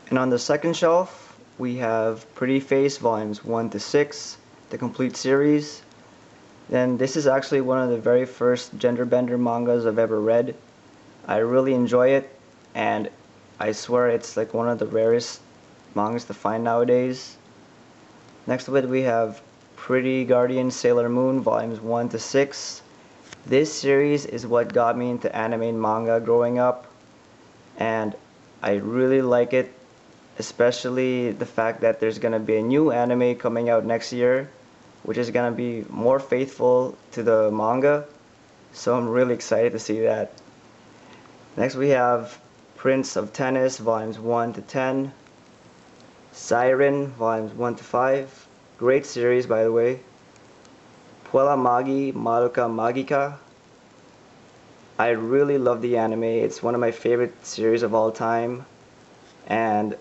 And on the second shelf, we have Pretty Face volumes 1 to 6, the complete series. Then this is actually one of the very first gender bender mangas I've ever read. I really enjoy it, and I swear it's like one of the rarest mangas to find nowadays. Next to it we have Pretty Guardian Sailor Moon volumes 1 to 6. This series is what got me into anime and manga growing up, and I really like it, especially the fact that there's gonna be a new anime coming out next year, which is gonna be more faithful to the manga, so I'm really excited to see that. Next we have Prince of Tennis volumes 1 to 10, Siren volumes 1 to 5, great series by the way, Puella Magi Madoka Magica. I really love the anime, it's one of my favorite series of all time, and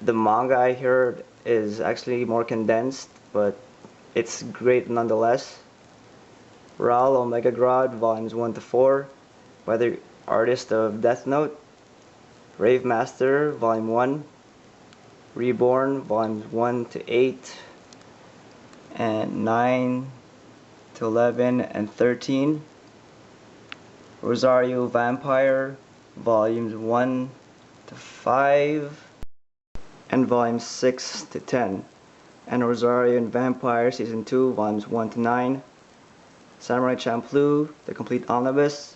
the manga I heard is actually more condensed, but it's great nonetheless. Raul Omega Grad volumes 1 to 4 by the artist of Death Note. Rave Master volume 1, Reborn volumes 1 to 8, and 9 to 11 and 13. Rosario Vampire volumes 1 to 5 and volumes 6 to 10. And Rosario and Vampire season 2 volumes 1 to 9. Samurai Champloo the complete omnibus.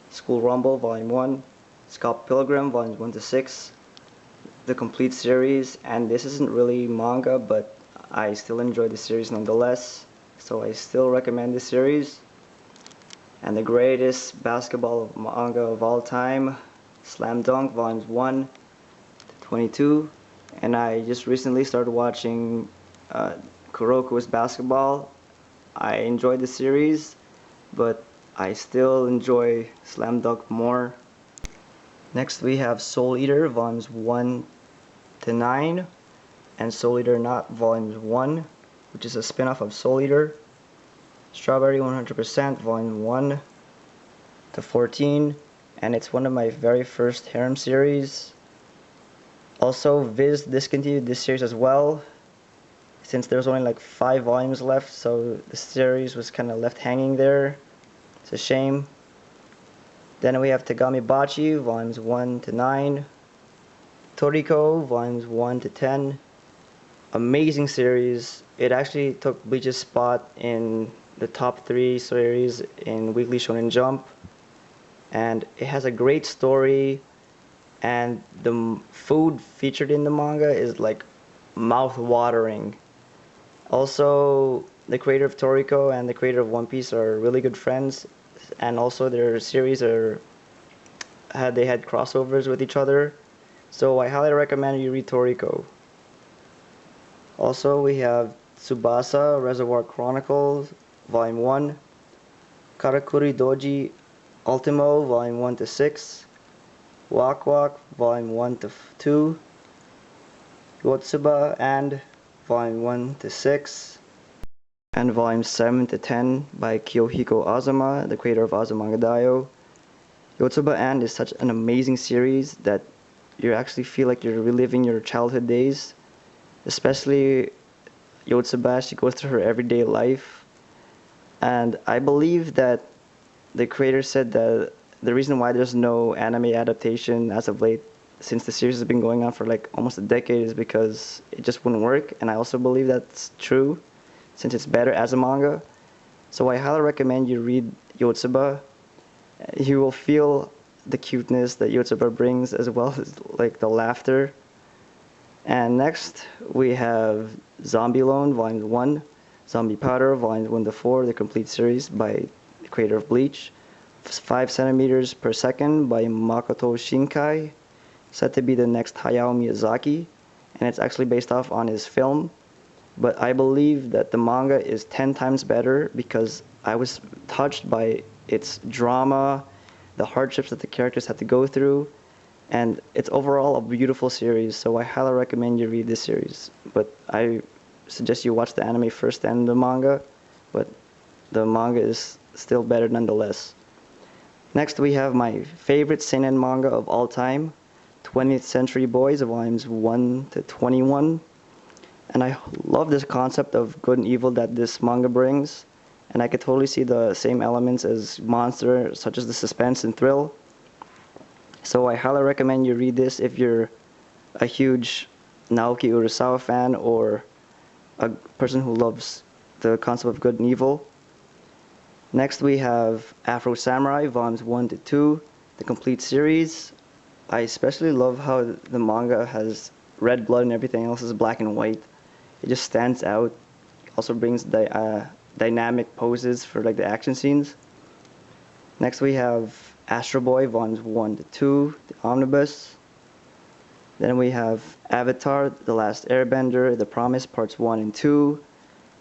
School Rumble volume 1. Scott Pilgrim volumes 1 to 6. The complete series, and this isn't really manga, but I still enjoy the series nonetheless, so I still recommend this series. And the greatest basketball manga of all time, Slam Dunk volumes 1 to 22. And I just recently started watching Kuroko's basketball. I enjoyed the series, but I still enjoy Slam Dunk more. Next we have Soul Eater volumes 1 to 9 and Soul Eater Not volumes 1, which is a spin-off of Soul Eater. Strawberry 100% volume 1 to 14, and it's one of my very first harem series. Also, Viz discontinued this series as well, since there's only like 5 volumes left, so the series was kind of left hanging there. It's a shame. Then we have Tagami Bachi volumes 1 to 9, Toriko volumes 1 to 10. Amazing series. It actually took Bleach's spot in the top 3 series in Weekly Shonen Jump, and it has a great story, and the food featured in the manga is like mouth-watering. Also, the creator of Toriko and the creator of One Piece are really good friends, and also their series they had crossovers with each other, so I highly recommend you read Toriko. Also, we have Tsubasa Reservoir Chronicles volume 1, Karakuri Doji Ultimo volume 1 to 6, Wak Wak volume 1 to 2, Yotsuba and volume 1 to 6, and volumes 7 to 10 by Kiyohiko Azuma, the creator of Azumanga Daioh. Yotsuba and is such an amazing series that you actually feel like you're reliving your childhood days, especially Yotsuba. She goes through her everyday life, and I believe that the creator said that the reason why there's no anime adaptation as of late, since the series has been going on for like almost a decade, is because it just wouldn't work, and I also believe that's true, since it's better as a manga. So I highly recommend you read Yotsuba. You will feel the cuteness that Yotsuba brings, as well as like the laughter. And next we have Zombie Loan volume 1, Zombie Powder volumes 1 to 4, the complete series by the creator of Bleach. 5 centimeters per second by Makoto Shinkai, said to be the next Hayao Miyazaki, and it's actually based off on his film. But I believe that the manga is 10 times better because I was touched by its drama, the hardships that the characters had to go through, and it's overall a beautiful series, so I highly recommend you read this series. But I suggest you watch the anime first and the manga, but the manga is still better nonetheless. Next we have my favorite seinen manga of all time, 20th Century Boys, volumes 1 to 21. And I love this concept of good and evil that this manga brings. And I could totally see the same elements as Monster, such as the suspense and thrill. So I highly recommend you read this if you're a huge Naoki Urasawa fan or a person who loves the concept of good and evil. Next we have Afro Samurai, volumes 1 to 2, the complete series. I especially love how the manga has red blood and everything else is black and white. It just stands out. Also brings the dynamic poses for like the action scenes. Next we have Astro Boy, volumes 1 to 2, the omnibus. Then we have Avatar, The Last Airbender, The Promise, parts 1 and 2.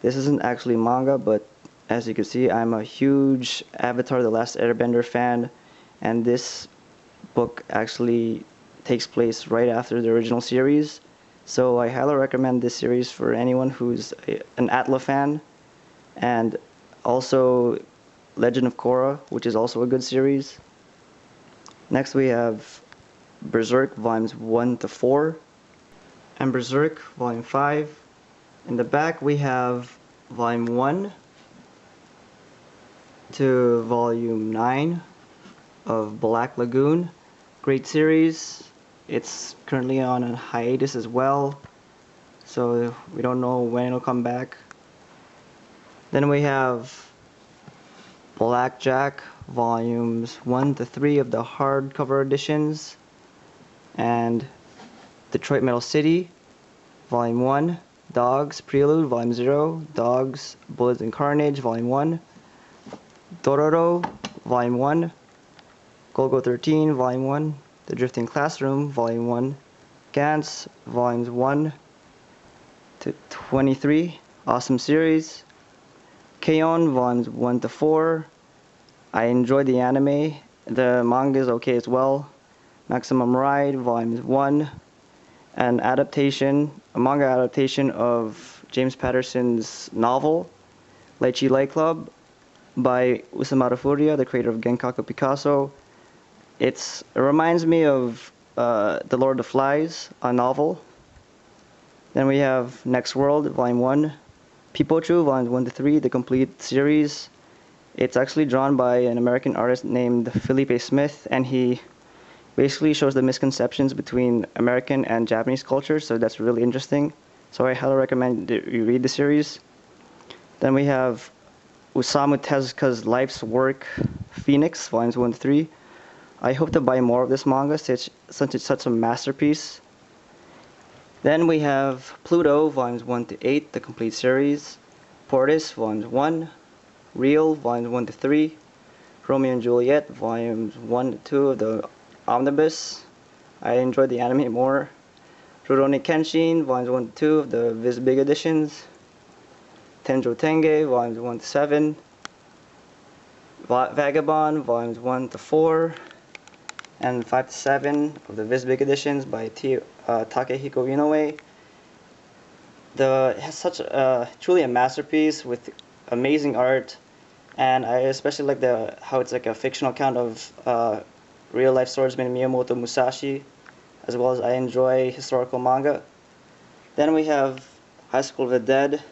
This isn't actually manga, but as you can see, I'm a huge Avatar, The Last Airbender fan, and this book actually takes place right after the original series. So I highly recommend this series for anyone who's an Atla fan, and also Legend of Korra, which is also a good series. Next we have Berserk, volumes 1 to 4, and Berserk, volume 5. In the back we have volume 1 to volume 9 of Black Lagoon. Great series. It's currently on a hiatus as well, so we don't know when it'll come back. Then we have Blackjack, volumes 1 to 3 of the hardcover editions, and Detroit Metal City, volume 1, Dogs, Prelude, volume 0, Dogs, Bullets and Carnage, volume 1, Dororo, volume 1, Golgo 13, volume 1, The Drifting Classroom, volume 1, Gantz, volumes 1 to 23, awesome series. K-On! Volumes 1 to 4. I enjoyed the anime. The manga is okay as well. Maximum Ride, volumes 1. An adaptation, a manga adaptation of James Patterson's novel, Lychee Light Club, by Osamu Furuya, the creator of Genkaku Picasso. It reminds me of The Lord of the Flies, a novel. Then we have Next World, volume 1. Pipochu, volumes 1 to 3, the complete series. It's actually drawn by an American artist named Felipe Smith, and he basically shows the misconceptions between American and Japanese culture, so that's really interesting. So I highly recommend that you read the series. Then we have Osamu Tezuka's Life's Work, Phoenix, volumes 1 to 3. I hope to buy more of this manga since it's such a masterpiece. Then we have Pluto, volumes 1 to 8, the complete series. Portis, volumes 1. Real, volumes 1 to 3. Romeo and Juliet, volumes 1 to 2 of the omnibus. I enjoyed the anime more. Rurouni Kenshin, volumes 1 to 2 of the Viz Big editions. Tenjo Tenge, volumes 1 to 7. Vagabond, volumes 1 to 4. And 5 to 7 of the Viz Big editions by Takehiko Inoue. It has such truly a masterpiece with amazing art, and I especially like how it's like a fictional account of real life swordsman Miyamoto Musashi, as well as I enjoy historical manga. Then we have High School of the Dead,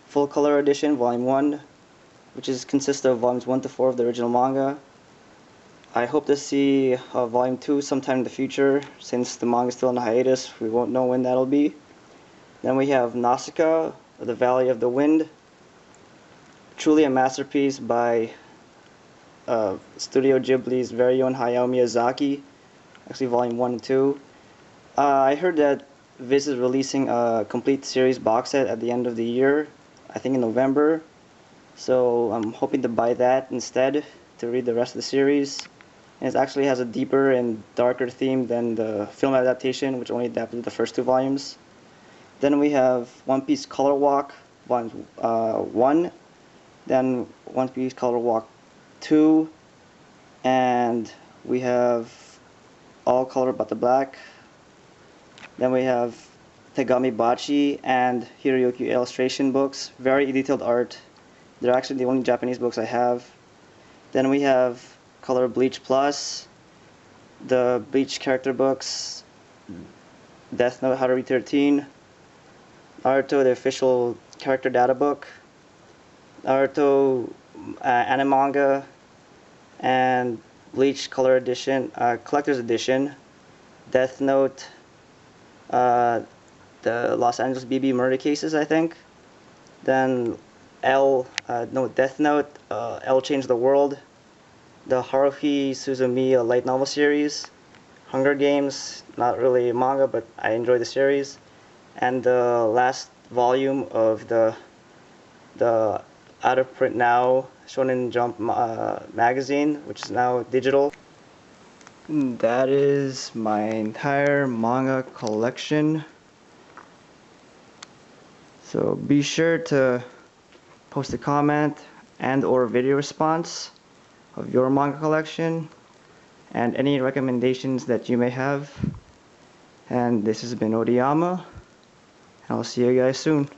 full color edition, volume 1, which consists of volumes 1 to 4 of the original manga. I hope to see volume 2 sometime in the future. Since the manga is still on hiatus, we won't know when that'll be. Then we have Nausicaa, The Valley of the Wind. Truly a masterpiece by Studio Ghibli's very own Hayao Miyazaki. Actually, volume 1 and 2. I heard that Viz is releasing a complete series box set at the end of the year, I think in November. So I'm hoping to buy that instead to read the rest of the series. And it actually has a deeper and darker theme than the film adaptation, which only adapted the first 2 volumes. Then we have One Piece Color Walk, volume 1. Then One Piece Color Walk 2. And we have All Color But the Black. Then we have Tegami Bachi and Hiroyuki illustration books. Very detailed art. They're actually the only Japanese books I have. Then we have Color Bleach Plus, the Bleach character books, Death Note How to Read 13, Naruto the official character data book, Naruto anime manga, and Bleach color edition, collector's edition, Death Note, the Los Angeles BB murder cases, I think. Then Death Note, L Changed the World, the Haruhi Suzumiya light novel series, Hunger Games, not really manga, but I enjoy the series, and the last volume of the out of print now Shonen Jump magazine, which is now digital. That is my entire manga collection. So be sure to post a comment and or video response of your manga collection and any recommendations that you may have. And this has been Odiyama, and I'll see you guys soon.